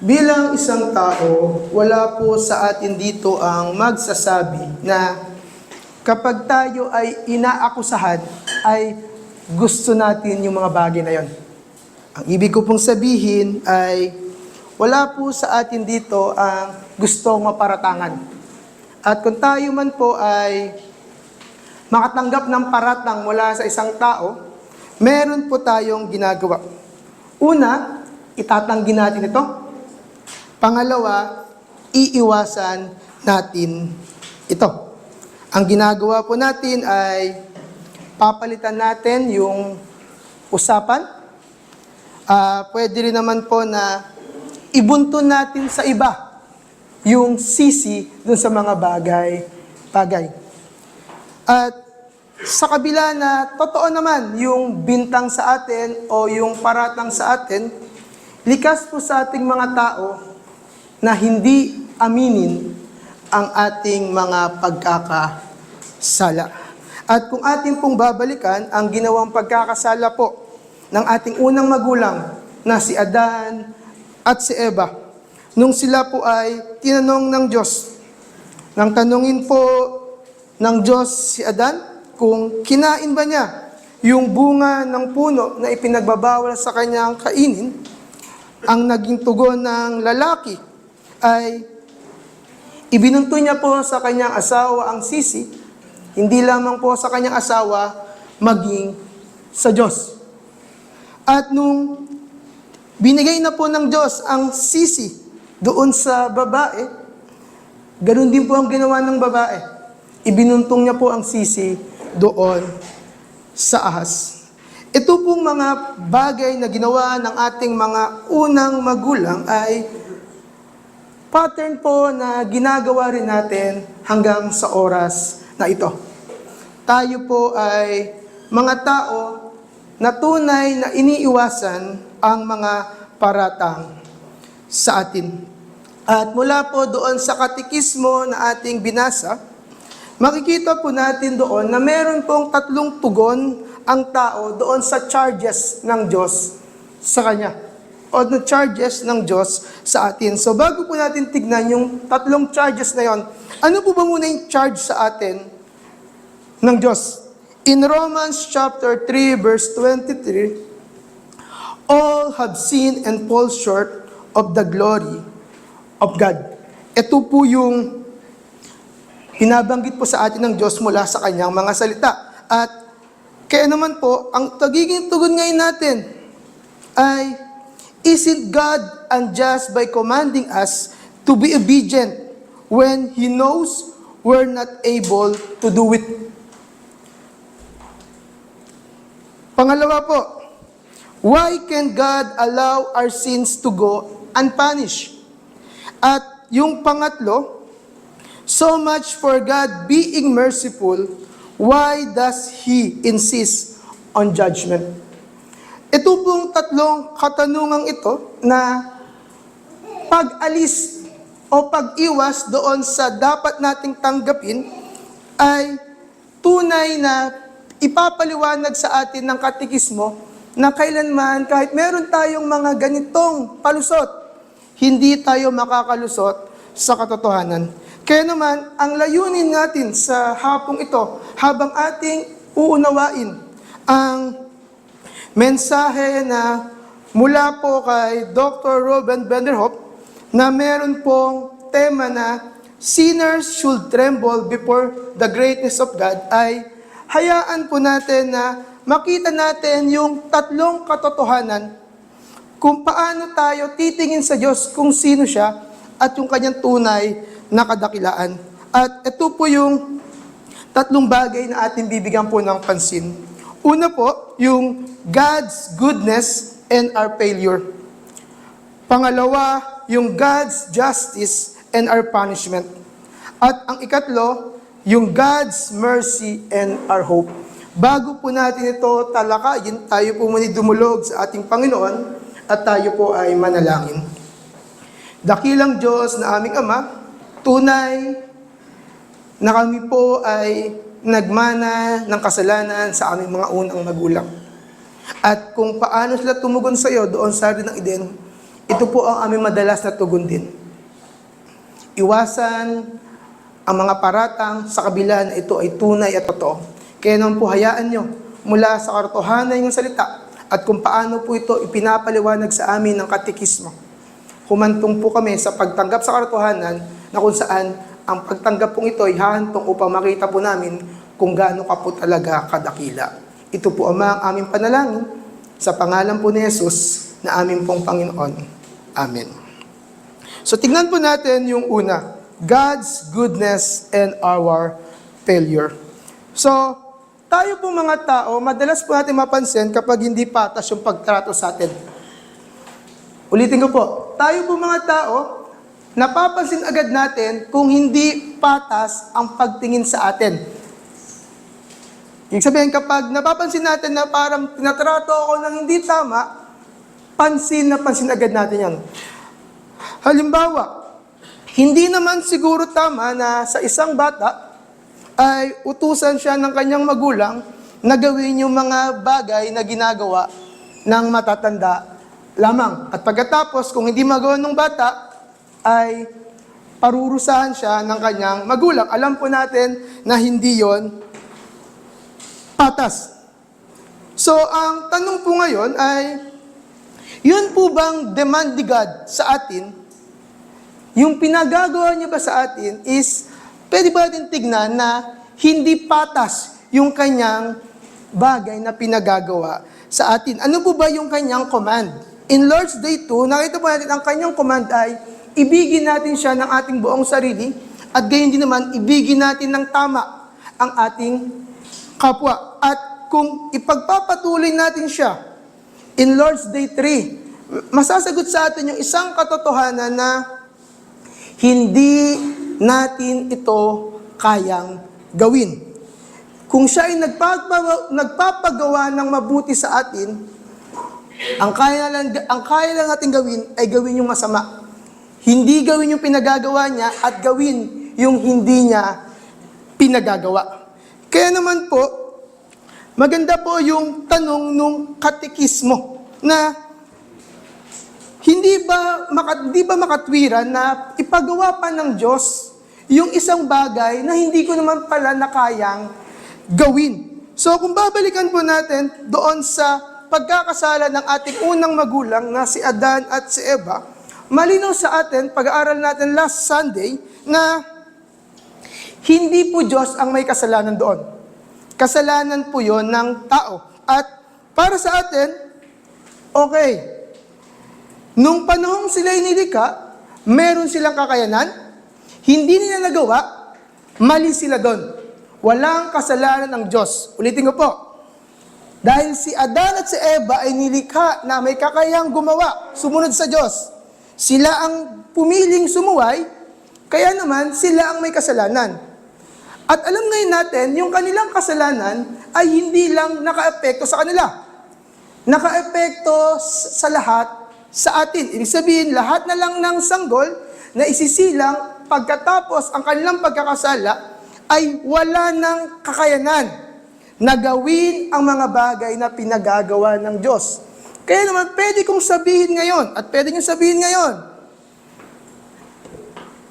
Bilang isang tao, wala po sa atin dito ang magsasabi na kapag tayo ay inaakusahan, ay gusto natin yung mga bagay na yon. Ang ibig ko pong sabihin ay wala po sa atin dito ang gustong maparatangan. At kung tayo man po ay makatanggap ng paratang mula sa isang tao, meron po tayong ginagawa. Una, itatanggi natin ito. Pangalawa, iiwasan natin ito. Ang ginagawa po natin ay papalitan natin yung usapan. Pwede rin naman po na ibuntun natin sa iba yung sisi dun sa mga bagay. At sa kabila na totoo naman yung bintang sa atin o yung paratang sa atin, likas po sa ating mga tao na hindi aminin ang ating mga pagkakasala. At kung ating pong babalikan ang ginawang pagkakasala po ng ating unang magulang na si Adan at si Eva, nung sila po ay tinanong ng Diyos, nang tanungin po ng Diyos si Adan kung kinain ba niya yung bunga ng puno na ipinagbabawal sa kanyang kainin, ang naging tugon ng lalaki ay ibinunto niya po sa kanyang asawa ang sisi, hindi lamang po sa kanyang asawa, maging sa Diyos. At nung binigay na po ng Diyos ang sisi doon sa babae, ganoon din po ang ginawa ng babae. Ibinuntong niya po ang sisi doon sa ahas. Ito pong mga bagay na ginawa ng ating mga unang magulang ay pattern po na ginagawa rin natin hanggang sa oras na ito. Tayo po ay mga tao na tunay na iniiwasan ang mga paratang sa atin. At mula po doon sa katikismo na ating binasa, makikita po natin doon na meron pong 3 tugon ang tao doon sa charges ng Diyos sa Kanya. O the charges ng Diyos sa atin. So bago po natin tignan yung 3 charges na yon, ano po ba muna yung charge sa atin ng Diyos? In Romans chapter 3 verse 23, all have sinned and fall short of the glory of God. Ito po yung binabanggit po sa atin ng Diyos mula sa kanyang mga salita. At kaya naman po, ang tagiging tugon ngayon natin ay, isn't God unjust by commanding us to be obedient when He knows we're not able to do it? Pangalawa po, why can God allow our sins to go unpunished? At yung pangatlo, so much for God being merciful, why does He insist on judgment? Ito pong 3 katanungang ito na pag-alis o pag-iwas doon sa dapat nating tanggapin ay tunay na ipapaliwanag sa atin ng katikismo na kailanman kahit meron tayong mga ganitong palusot, hindi tayo makakalusot sa katotohanan. Kaya naman, ang layunin natin sa hapong ito, habang ating uunawain ang mensahe na mula po kay Dr. Ruben Vanderhoff na meron pong tema na sinners should tremble before the greatness of God, ay hayaan po natin na makita natin yung 3 katotohanan kung paano tayo titingin sa Diyos kung sino siya at yung kanyang tunay na kadakilaan. At ito po yung 3 bagay na ating bibigyan po ng pansin. Una po, yung God's goodness and our failure. Pangalawa, yung God's justice and our punishment. At ang ikatlo, yung God's mercy and our hope. Bago po natin ito talakayin, tayo po muna dumulog sa ating Panginoon at tayo po ay manalangin. Dakilang Diyos na aming Ama, tunay na kami po ay nagmana ng kasalanan sa aming mga unang magulang. At kung paano sila tumugon sa iyo doon sa Hardin ng Eden, ito po ang aming madalas na tugon din. Iwasan ang mga paratang sa kabila na ito ay tunay at totoo. Kaya naman po hayaan nyo mula sa katotohanan ng salita at kung paano po ito ipinapaliwanag sa amin ng katekismo. Humantong po kami sa pagtanggap sa katotohanan na kung saan ang pagtanggap pong ito ay hahantong upang makita po namin kung gaano ka po talaga kadakila. Ito po ang aming panalangin sa pangalan po ni Jesus na aming pong Panginoon. Amen. So tingnan po natin yung una, God's goodness and our failure. So, tayo po mga tao, madalas po natin mapansin kapag hindi patas yung pagtrato sa atin. Ulitin ko po, tayo po mga tao, napapansin agad natin kung hindi patas ang pagtingin sa atin. Ibig sabihin, kapag napapansin natin na parang tinatrato ako ng hindi tama, pansin na pansin agad natin yan. Halimbawa, hindi naman siguro tama na sa isang bata ay utusan siya ng kanyang magulang na gawin yung mga bagay na ginagawa ng matatanda lamang. At pagkatapos, kung hindi magawa ng bata, ay parurusahan siya ng kanyang magulang. Alam po natin na hindi yon patas. So, ang tanong po ngayon ay, yun po bang demand ni God sa atin? Yung pinagagawa niya ba sa atin is, pwede ba natin tignan na hindi patas yung kanyang bagay na pinagagawa sa atin? Ano po ba yung kanyang command? In Lord's Day 2, nakita po natin ang kanyang command ay, ibigin natin siya ng ating buong sarili, at gayon din naman, ibigin natin ng tama ang ating kapwa. At kung ipagpapatuloy natin siya, in Lord's Day 3, masasagot sa atin yung isang katotohanan na hindi natin ito kayang gawin. Kung siya ay nagpapagawa ng mabuti sa atin, ang kaya lang natin gawin ay gawin yung masama. Hindi gawin yung pinagagawa niya at gawin yung hindi niya pinagagawa. Kaya naman po, maganda po yung tanong nung katekismo na hindi ba makatwiran na ipagawa pa ng Diyos yung isang bagay na hindi ko naman pala na kayang gawin. So kung babalikan po natin doon sa pagkakasala ng ating unang magulang na si Adan at si Eva, malinaw sa atin, pag-aaral natin last Sunday, na hindi po Diyos ang may kasalanan doon. Kasalanan po yon ng tao. At para sa atin, okay, nung panahong sila inilikha, meron silang kakayanan, hindi nila nagawa, mali sila doon. Walang kasalanan ng Diyos. Ulitin ko po. Dahil si Adan at si Eva ay nilikha na may kakayang gumawa, sumunod sa Diyos. Sila ang pumiling sumuway, kaya naman sila ang may kasalanan. At alam ngayon natin, yung kanilang kasalanan ay hindi lang naka-epekto sa kanila. Naka-epekto sa lahat sa atin. Ibig sabihin, lahat na lang ng sanggol na isisilang pagkatapos ang kanilang pagkakasala ay wala ng kakayanan na gawin ang mga bagay na pinagagawa ng Diyos. Kaya naman, pwede kong sabihin ngayon, at pwede nyo sabihin ngayon,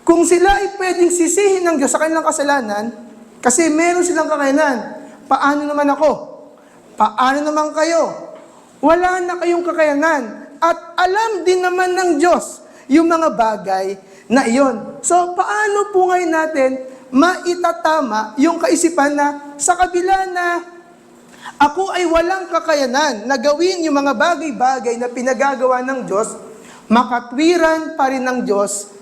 kung sila ay pwedeng sisihin ng Diyos sa kanilang kasalanan, kasi meron silang kakayanan, paano naman ako? Paano naman kayo? Wala na kayong kakayanan. At alam din naman ng Diyos yung mga bagay na iyon. So, paano po ngayon natin maitatama yung kaisipan na sa kabila na ako ay walang kakayanan na gawin yung mga bagay-bagay na pinagagawa ng Diyos, makatwiran pa rin ng Diyos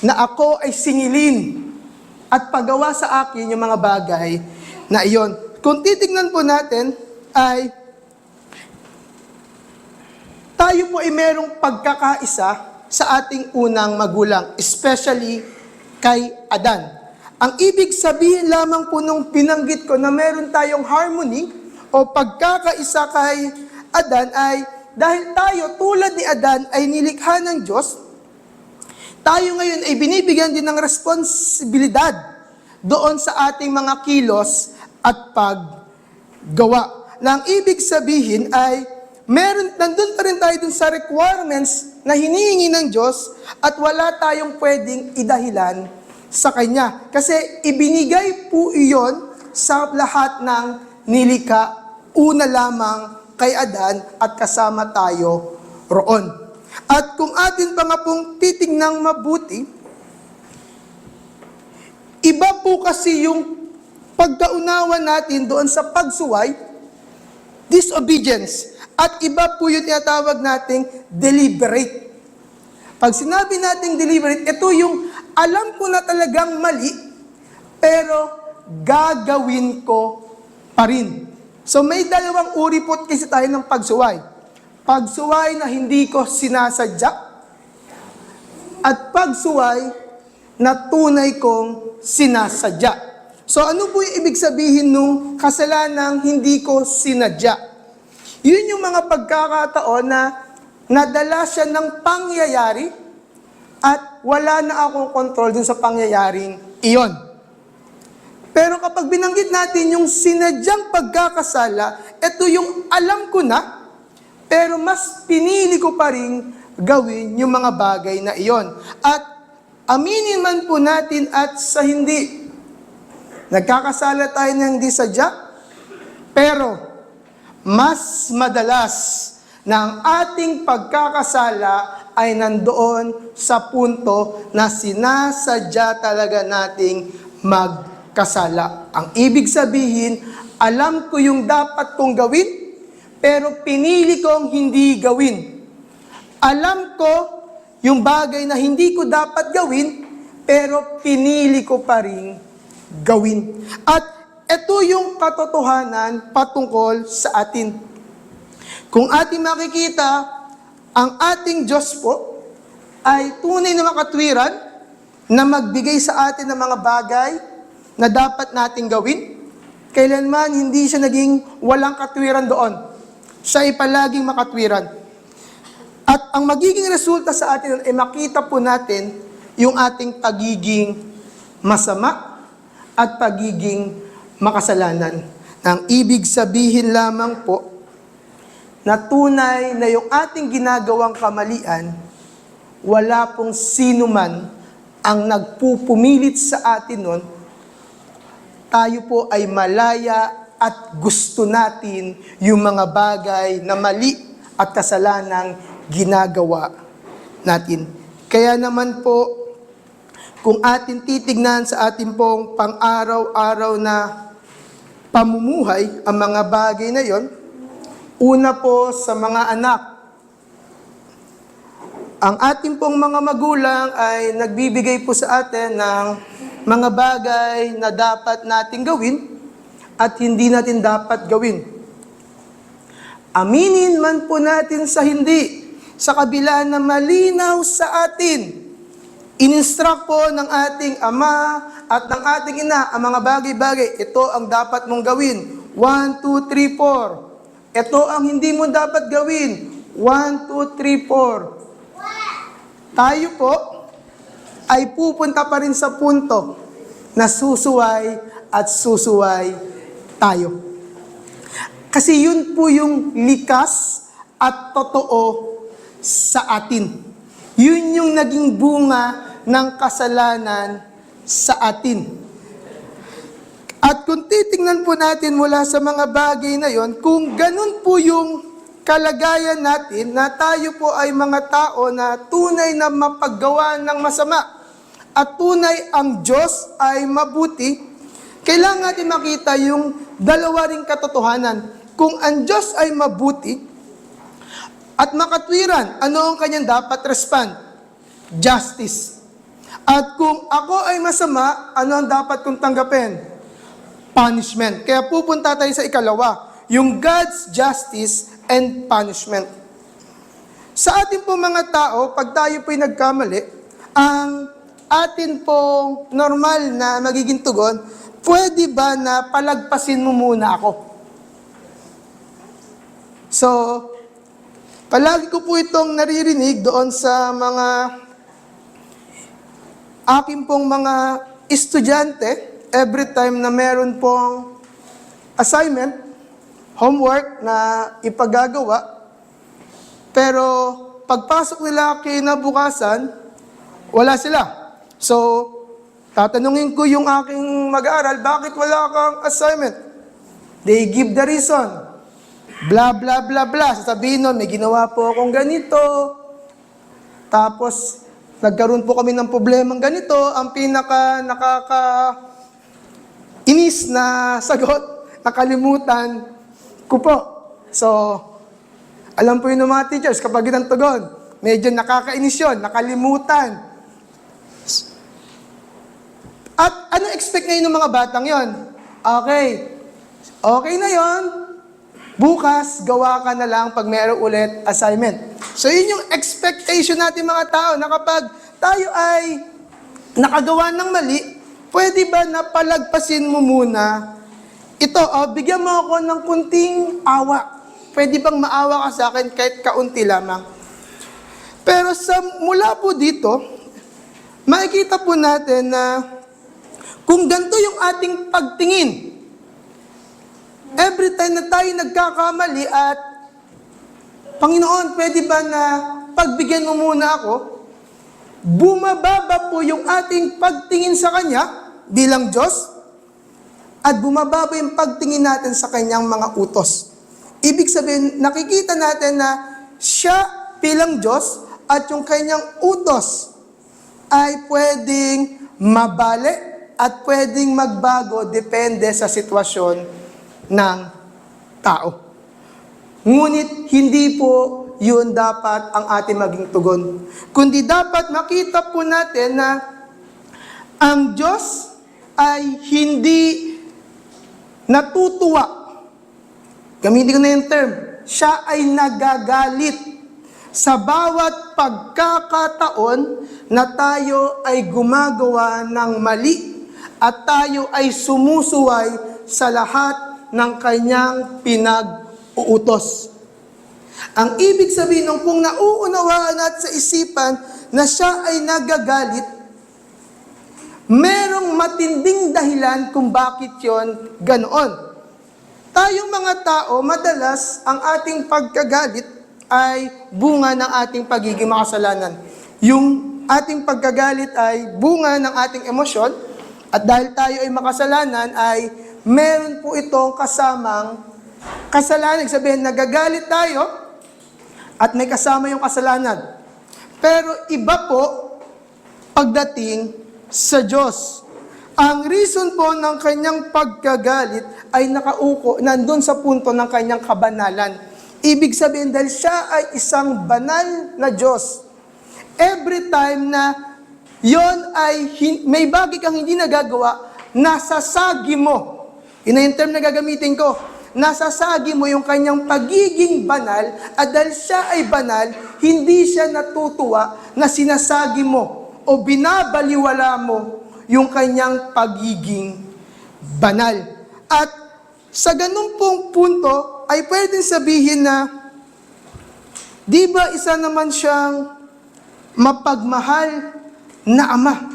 na ako ay singilin at pagawa sa akin yung mga bagay na iyon. Kung titignan po natin ay tayo po ay merong pagkakaisa sa ating unang magulang, especially kay Adan. Ang ibig sabihin lamang po nung binanggit ko na meron tayong harmony o pagkakaisa kay Adan ay dahil tayo tulad ni Adan ay nilikha ng Diyos, tayo ngayon ay binibigyan din ng responsibilidad doon sa ating mga kilos at paggawa. Na ang ibig sabihin ay nandun pa rin tayo dun sa requirements na hinihingi ng Diyos at wala tayong pwedeng idahilan sa Kanya. Kasi ibinigay po iyon sa lahat ng nilikha, una lamang kay Adan at kasama tayo roon. At kung atin pa nga pong titingnang mabuti, iba po kasi yung pagkaunawa natin doon sa pagsuway, disobedience. At iba po yung tinatawag nating deliberate. Pag sinabi nating deliberate, ito yung alam ko na talagang mali, pero gagawin ko pa rin. So may dalawang uri po kasi tayo ng pagsuway. Pagsuway na hindi ko sinasadya, at pagsuway na tunay kong sinasadya. So ano po yung ibig sabihin nung kasalanang hindi ko sinadya? Yun yung mga pagkakataon na nadala siya ng pangyayari at wala na akong control dun sa pangyayaring iyon. Pero kapag binanggit natin yung sinadyang pagkakasala, ito yung alam ko na, pero mas pinili ko pa rin gawin yung mga bagay na iyon. At aminin man po natin at sa hindi, nagkakasala tayo ng hindi sadya, pero mas madalas na ang ating pagkakasala ay nandoon sa punto na sinasadya talaga nating magkasala. Ang ibig sabihin, alam ko yung dapat kong gawin, pero pinili kong hindi gawin. Alam ko yung bagay na hindi ko dapat gawin, pero pinili ko pa rin gawin. At ito yung katotohanan patungkol sa atin. Kung ating makikita, ang ating Diyos po ay tunay na makatwiran na magbigay sa atin ng mga bagay na dapat nating gawin. Kailanman hindi siya naging walang katwiran doon. Siya ay palaging makatwiran. At ang magiging resulta sa atin ay makita po natin yung ating pagiging masama at pagiging makasalanan. Ang ibig sabihin lamang po na tunay na yung ating ginagawang kamalian, wala pong sino man ang nagpupumilit sa atin nun. Tayo po ay malaya at gusto natin yung mga bagay na mali at kasalanang ginagawa natin. Kaya naman po, kung atin titignan sa ating pong pang-araw-araw na pamumuhay, ang mga bagay na yon, una po sa mga anak. Ang ating pong mga magulang ay nagbibigay po sa atin ng mga bagay na dapat nating gawin at hindi natin dapat gawin. Aminin man po natin sa hindi, sa kabila na malinaw sa atin, in-instruct po ng ating ama at ng ating ina ang mga bagay-bagay. Ito ang dapat mong gawin. 1, 2, 3, 4. Ito ang hindi mo dapat gawin. 1, 2, 3, 4. Tayo po ay pupunta pa rin sa punto na susuway at susuway tayo. Kasi yun po yung likas at totoo sa atin. Yun yung naging bunga ng kasalanan sa atin. At kung titingnan po natin mula sa mga bagay na yon, kung ganun po yung kalagayan natin, na tayo po ay mga tao na tunay na mapaggawa ng masama, at tunay ang Diyos ay mabuti, kailangan natin makita yung dalawa ring katotohanan. Kung ang Diyos ay mabuti at makatwiran, ano ang kanyang dapat respond? Justice. At kung ako ay masama, ano ang dapat kong tanggapin? Punishment. Kaya pupunta tayo sa ikalawa, yung God's justice and punishment. Sa ating po mga tao, pag tayo po'y nagkamali, ang atin pong normal na magiging tugon, pwede ba na palagpasin mo muna ako? So, palagi ko po itong naririnig doon sa mga aking pong mga estudyante, every time na meron pong assignment, homework na ipagagawa, pero pagpasok nila kinabukasan, wala sila. So, tatanungin ko yung aking mag-aaral, bakit wala kang assignment? They give the reason. Blah, blah, blah, blah. Sasabihin nun, may ginawa po akong ganito. Tapos, nagkaroon po kami ng problemang ganito. Ang nakaka-inis na sagot, nakalimutan ko po. So, alam po yun ng mga teachers, kapag yun ang tugon, medyo nakakainis yun, nakalimutan. At ano expect ngayon ng mga batang yon? Okay na yon. Bukas, gawa ka na lang pag meron ulit assignment. So yun yung expectation natin mga tao, na kapag tayo ay nakagawa ng mali, pwede ba na palagpasin mo muna ito, bigyan mo ako ng kunting awa. Pwede bang maawa ka sa akin kahit kaunti lamang? Pero mula po dito, makikita po natin na kung ganito yung ating pagtingin, every time na tayo nagkakamali at, Panginoon, pwede ba na pagbigyan mo muna ako? Bumababa po yung ating pagtingin sa Kanya bilang Diyos at bumababa yung pagtingin natin sa Kanyang mga utos. Ibig sabihin, nakikita natin na Siya bilang Diyos at yung Kanyang utos ay pwedeng mabali at pwedeng magbago depende sa sitwasyon ng tao. Ngunit hindi po yun dapat ang ating maging tugon. Kundi dapat makita po natin na ang Diyos ay hindi natutuwa. Gamitin ko na yung term. Siya ay nagagalit sa bawat pagkakataon na tayo ay gumagawa ng mali at tayo ay sumusuway sa lahat ng Kanyang pinag-uutos. Ang ibig sabihin ng kung nauunawaan natin sa isipan na siya ay nagagalit, merong matinding dahilan kung bakit yon ganoon. Tayong mga tao, madalas ang ating pagkagalit ay bunga ng ating pagiging makasalanan. Yung ating pagkagalit ay bunga ng ating emosyon, at dahil tayo ay makasalanan, ay meron po itong kasamang kasalanan. Sabihin, nagagalit tayo at may kasama yung kasalanan. Pero iba po pagdating sa Diyos. Ang reason po ng Kanyang pagkagalit ay nakauko, nandun sa punto ng Kanyang kabanalan. Ibig sabihin, dahil Siya ay isang banal na Diyos, every time na yon ay may bagay kang hindi nagagawa, nasasagi mo. Yun na yung term na gagamitin ko. Nasasagi mo yung Kanyang pagiging banal, at dahil Siya ay banal, hindi Siya natutuwa na sinasagi mo o binabaliwala mo yung Kanyang pagiging banal. At sa ganun pong punto, ay pwedeng sabihin na, di ba isa naman siyang mapagmahal na ama?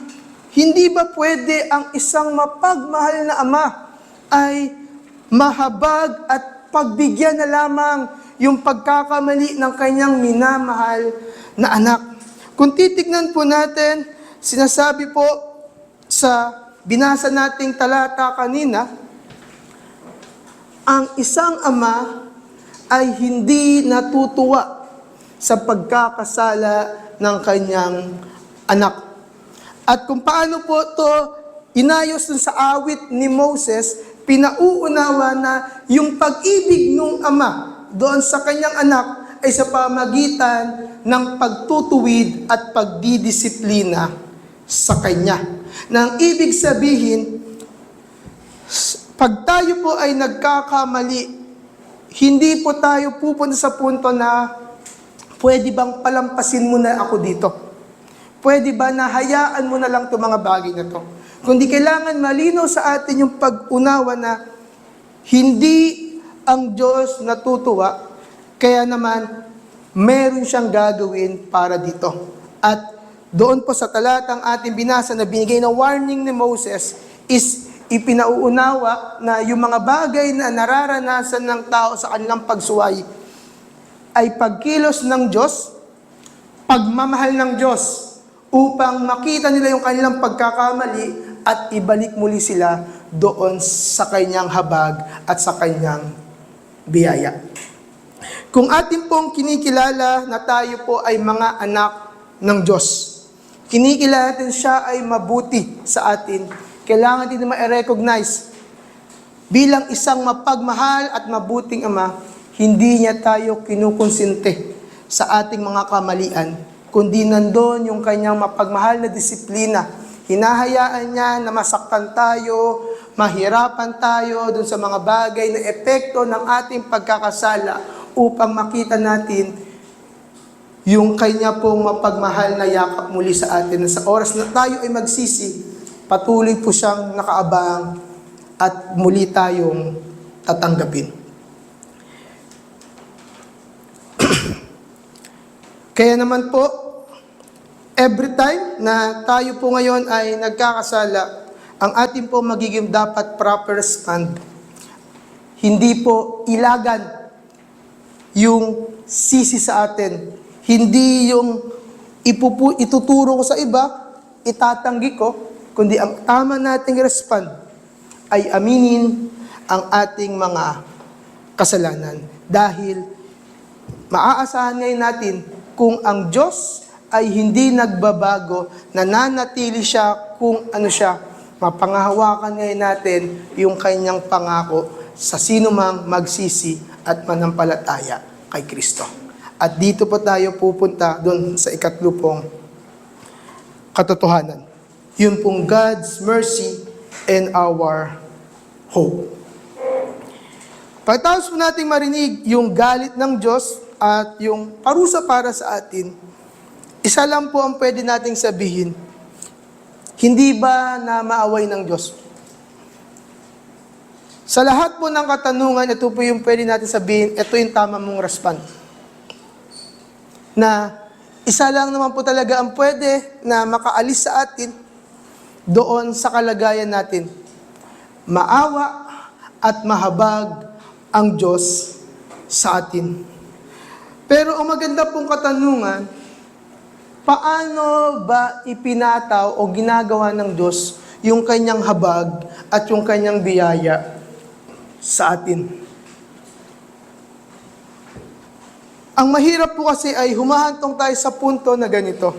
Hindi ba pwede ang isang mapagmahal na ama ay mahabag at pagbigyan na lamang yung pagkakamali ng kanyang minamahal na anak? Kung titignan po natin, sinasabi po sa binasa nating talata kanina, ang isang ama ay hindi natutuwa sa pagkakasala ng kanyang anak. At kung paano po ito inayos sa awit ni Moses, pinauunawa na yung pag-ibig ng ama doon sa kanyang anak ay sa pamagitan ng pagtutuwid at pagdidisiplina sa kanya. Nang ibig sabihin, pag tayo po ay nagkakamali, hindi po tayo pupunta sa punto na pwede bang palampasin mo na ako dito? Pwede ba na hayaan mo na lang itong mga bagay na to? Kundi kailangan malinaw sa atin yung pag-unawa na hindi ang Diyos natutuwa, kaya naman meron siyang gagawin para dito. At doon po sa talatang ating binasa na binigay na warning ni Moses is ipinauunawa na yung mga bagay na nararanasan ng tao sa kanilang pagsuway ay pagkilos ng Diyos pagmamahal ng Diyos upang makita nila yung kanilang pagkakamali at ibalik muli sila doon sa kanyang habag at sa kanyang biyaya. Kung atin pong kinikilala na tayo po ay mga anak ng Diyos, kinikilala natin siya ay mabuti sa atin, kailangan din na ma-recognize bilang isang mapagmahal at mabuting Ama, hindi niya tayo kinukonsinte sa ating mga kamalian, kundi nandoon yung kanyang mapagmahal na disiplina. Hinahayaan niya na masaktan tayo, mahirapan tayo dun sa mga bagay na epekto ng ating pagkakasala upang makita natin yung kanya pong mapagmahal na yakap muli sa atin. Sa oras na tayo ay magsisi, patuloy po siyang nakaabang at muli tayong tatanggapin. Kaya naman po, every time na tayo po ngayon ay nagkakasala, ang ating po magiging dapat proper stand. Hindi po ilagan yung sisi sa atin. Hindi yung ituturo ko sa iba, itatanggi ko, kundi ang tama nating respond ay aminin ang ating mga kasalanan. Dahil maaasahan ngayon natin kung ang Diyos ay hindi nagbabago, nananatili siya kung ano siya, mapangahawakan ngayon natin yung kanyang pangako sa sino mang magsisi at manampalataya kay Kristo. At dito po tayo pupunta doon sa ikatlo pong katotohanan. Yun pong God's mercy and our hope. Pagkatapos po nating marinig yung galit ng Diyos at yung parusa para sa atin, isa lang po ang pwede nating sabihin, hindi ba na maaway ng Diyos? Sa lahat po ng katanungan, ito po yung pwede natin sabihin, ito yung tama mong respond. Na isa lang naman po talaga ang pwede na makaalis sa atin doon sa kalagayan natin. Maawa at mahabag ang Diyos sa atin. Pero ang maganda pong katanungan, paano ba ipinataw o ginagawa ng Diyos yung kanyang habag at yung kanyang biyaya sa atin? Ang mahirap po kasi ay humahantong tayo sa punto na ganito.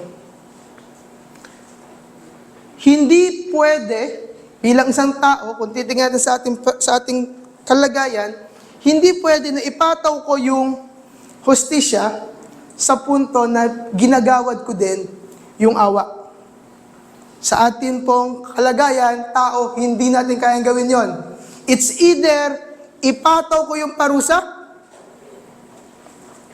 Hindi pwede, bilang isang tao, kung titingnan natin sa ating kalagayan, hindi pwede na ipataw ko yung hustisya sa punto na ginagawad ko din yung awa. Sa atin pong kalagayan, tao, hindi natin kayang gawin yon. It's either ipataw ko yung parusa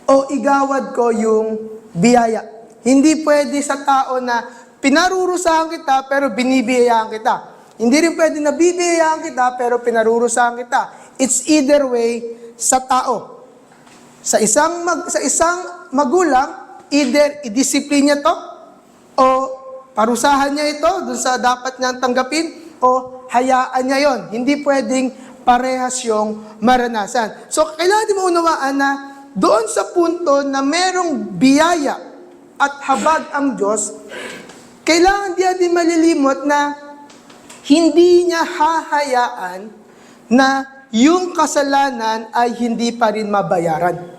o igawad ko yung biyaya. Hindi pwede sa tao na pinarurusahan kita pero binibiyayaan kita. Hindi rin pwede na bibiyayaan kita pero pinarurusahan kita. It's either way sa tao. Sa isang magulang, either i-discipline niya to o parusahan niya ito dun sa dapat niyang tanggapin o hayaan niya yon. Hindi pwedeng parehas yung maranasan. So, kailangan din maunawaan na doon sa punto na merong biyaya at habag ang Diyos, kailangan din malilimot na hindi niya hahayaan na yung kasalanan ay hindi pa rin mabayaran.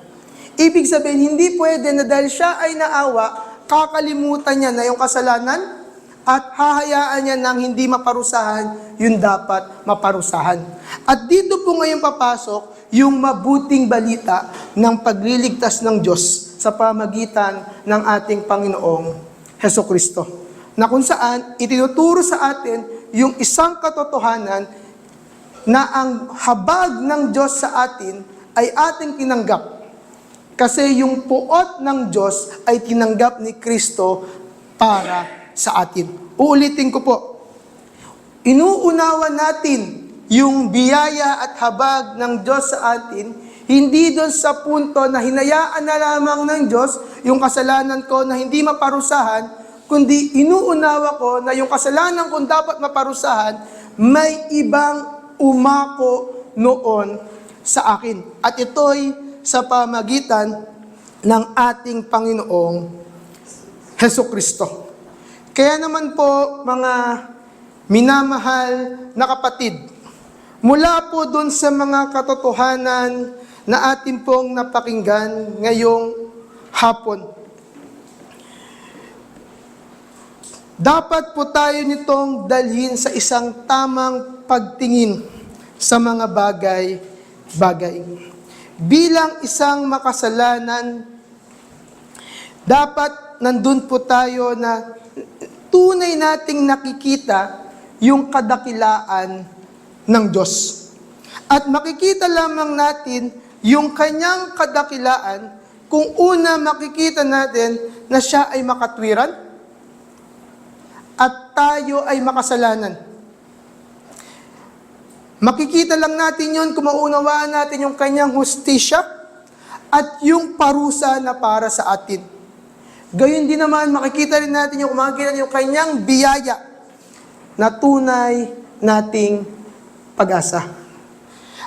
Ibig sabihin, hindi pwede na dahil siya ay naawa, kakalimutan niya na yung kasalanan at hahayaan niya nang hindi maparusahan yung dapat maparusahan. At dito po ngayon papasok yung mabuting balita ng pagliligtas ng Diyos sa pamagitan ng ating Panginoong Hesukristo. Na kung saan itinuturo sa atin yung isang katotohanan na ang habag ng Diyos sa atin ay ating tinanggap. Kasi yung puot ng Diyos ay tinanggap ni Kristo para sa atin. Uulitin ko po. Inuunawa natin yung biyaya at habag ng Diyos sa atin, hindi doon sa punto na hinayaan na lamang ng Diyos yung kasalanan ko na hindi maparusahan, kundi inuunawa ko na yung kasalanan kong dapat maparusahan, may ibang umako noon sa akin. At ito'y sa pamagitan ng ating Panginoong Hesukristo. Kaya naman po, mga minamahal na kapatid, mula po dun sa mga katotohanan na atin pong napakinggan ngayong hapon, dapat po tayo nitong dalhin sa isang tamang pagtingin sa mga bagay-bagay. Bilang isang makasalanan, dapat nandun po tayo na tunay nating nakikita yung kadakilaan ng Diyos. At makikita lamang natin yung kanyang kadakilaan kung una makikita natin na siya ay makatwiran at tayo ay makasalanan. Makikita lang natin yun kung maunawaan natin yung kanyang hustisya at yung parusa na para sa atin. Gayon din naman, makikita rin natin yung kanyang biyaya na tunay nating pag-asa.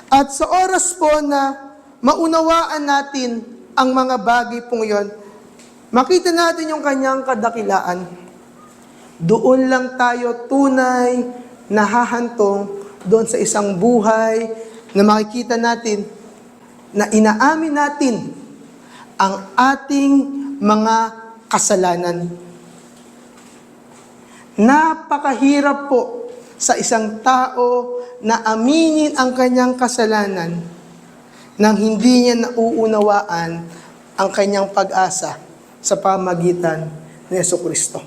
At sa oras po na maunawaan natin ang mga bagay pong yon, makita natin yung kanyang kadakilaan. Doon lang tayo tunay na hahantong doon sa isang buhay na makikita natin na inaamin natin ang ating mga kasalanan. Napakahirap po sa isang tao na aminin ang kanyang kasalanan nang hindi niya nauunawaan ang kanyang pag-asa sa pamagitan ni Jesucristo.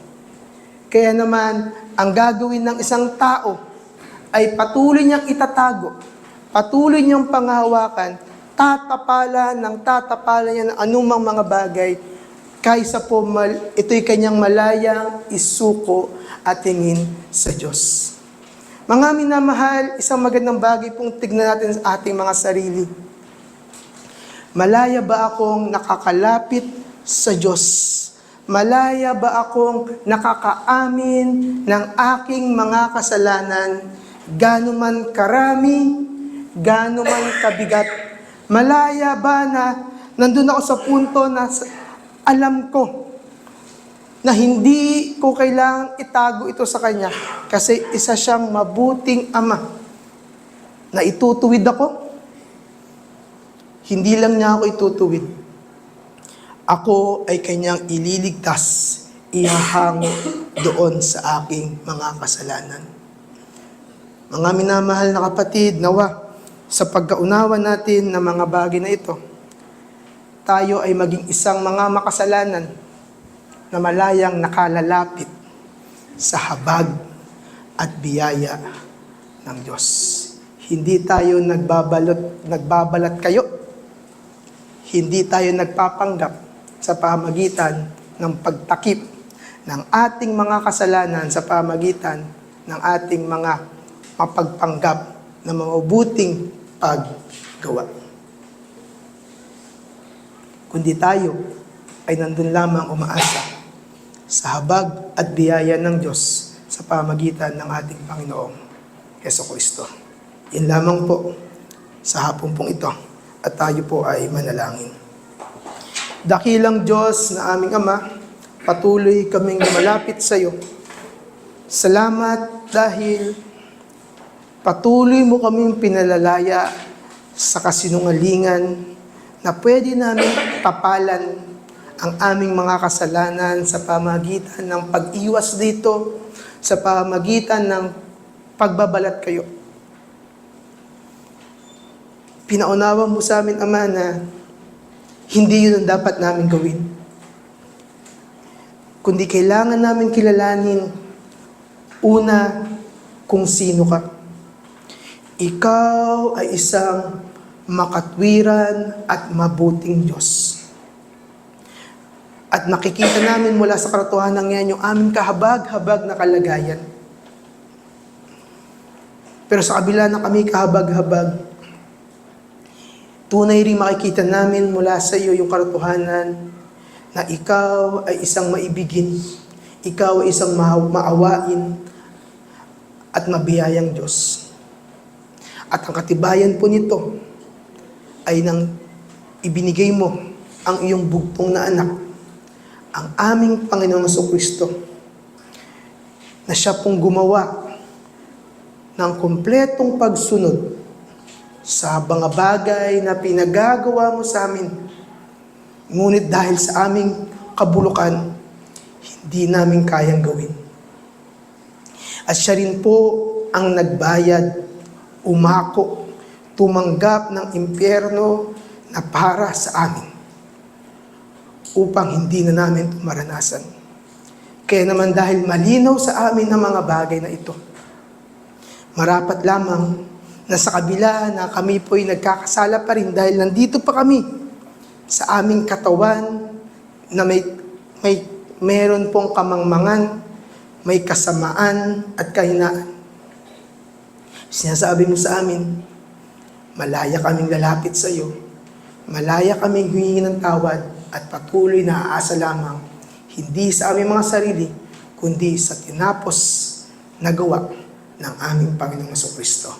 Kaya naman, ang gagawin ng isang tao ay patuloy niyang itatago, patuloy niyang panghawakan, tatapalan niya ng anumang mga bagay, kaysa po ito'y kanyang malayang isuko at tingin sa Diyos. Mga minamahal, isang magandang bagay pong tignan natin sa ating mga sarili. Malaya ba akong nakakalapit sa Diyos? Malaya ba akong nakakaamin ng aking mga kasalanan, gaano man karami, gaano man kabigat? Malaya ba na nandun ako sa punto na alam ko na hindi ko kailangang itago ito sa Kanya kasi isa siyang mabuting Ama na itutuwid ako? Hindi lang niya ako itutuwid. Ako ay Kanyang ililigtas, ihahango doon sa aking mga kasalanan. Mga minamahal na kapatid, nawa sa pagkaunawa natin ng mga bagay na ito, tayo ay maging isang mga makasalanan na malayang nakalalapit sa habag at biyaya ng Diyos. Hindi tayo nagbabalat kayo. Hindi tayo nagpapanggap sa pamagitan ng pagtakip ng ating mga kasalanan sa pamagitan ng ating mga mapagpanggap na mabuting paggawa. Kundi tayo ay nandun lamang umaasa sa habag at biyaya ng Diyos sa pamagitan ng ating Panginoong Jesucristo. Yan lamang po sa hapon pong ito at tayo po ay manalangin. Dakilang Diyos na aming Ama, patuloy kaming lumalapit sa iyo. Salamat dahil patuloy mo kaming pinalalaya sa kasinungalingan na pwede namin tapalan ang aming mga kasalanan sa pamagitan ng pag-iwas dito, sa pamagitan ng pagbabalat kayo. Pinaunawa mo sa amin, Ama, na hindi yun ang dapat namin gawin. Kundi kailangan namin kilalanin, una, kung sino ka. Ikaw ay isang makatwiran at mabuting Diyos. At nakikita namin mula sa katotohanan yan yung aming kahabag-habag na kalagayan. Pero sa kabila ng kami kahabag-habag, tunay rin makikita namin mula sa iyo yung katotohanan na ikaw ay isang maibigin, ikaw ay isang maawain at mabiyayang Diyos. At ang katibayan po nito ay nang ibinigay mo ang iyong bugtong na anak, ang aming Panginoong Jesucristo na siya pong gumawa ng kumpletong pagsunod sa mga bagay na pinagagawa mo sa amin. Ngunit dahil sa aming kabulukan, hindi namin kayang gawin. At siya rin po ang nagbayad, umako, tumanggap ng impyerno na para sa amin upang hindi na namin maranasan. Kaya naman dahil malinaw sa amin ang mga bagay na ito, marapat lamang na sa kabila na kami po'y nagkakasala pa rin dahil nandito pa kami sa aming katawan na meron pong kamangmangan, may kasamaan at kahinaan. Sinasabi mo sa amin, malaya kaming lalapit sa iyo, malaya kaming humingi ng tawad at patuloy na aasa lamang, hindi sa aming mga sarili, kundi sa tinapos na gawa ng aming Panginoong Jesucristo.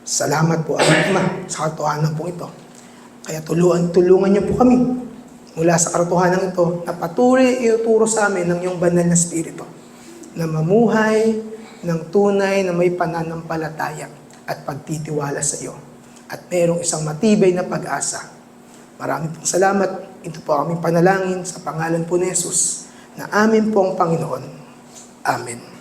Salamat po, Aming Ama, sa katotohanan po ito. Kaya tulungan niyo po kami mula sa katotohanan ito na patuloy ituturo sa amin ng iyong banal na Espiritu na mamuhay ng tunay na may pananampalataya at pagtitiwala sa iyo at mayroong isang matibay na pag-asa. Maraming pong salamat. Ito po aming panalangin sa pangalan po ni Jesus na amin pong Panginoon. Amen.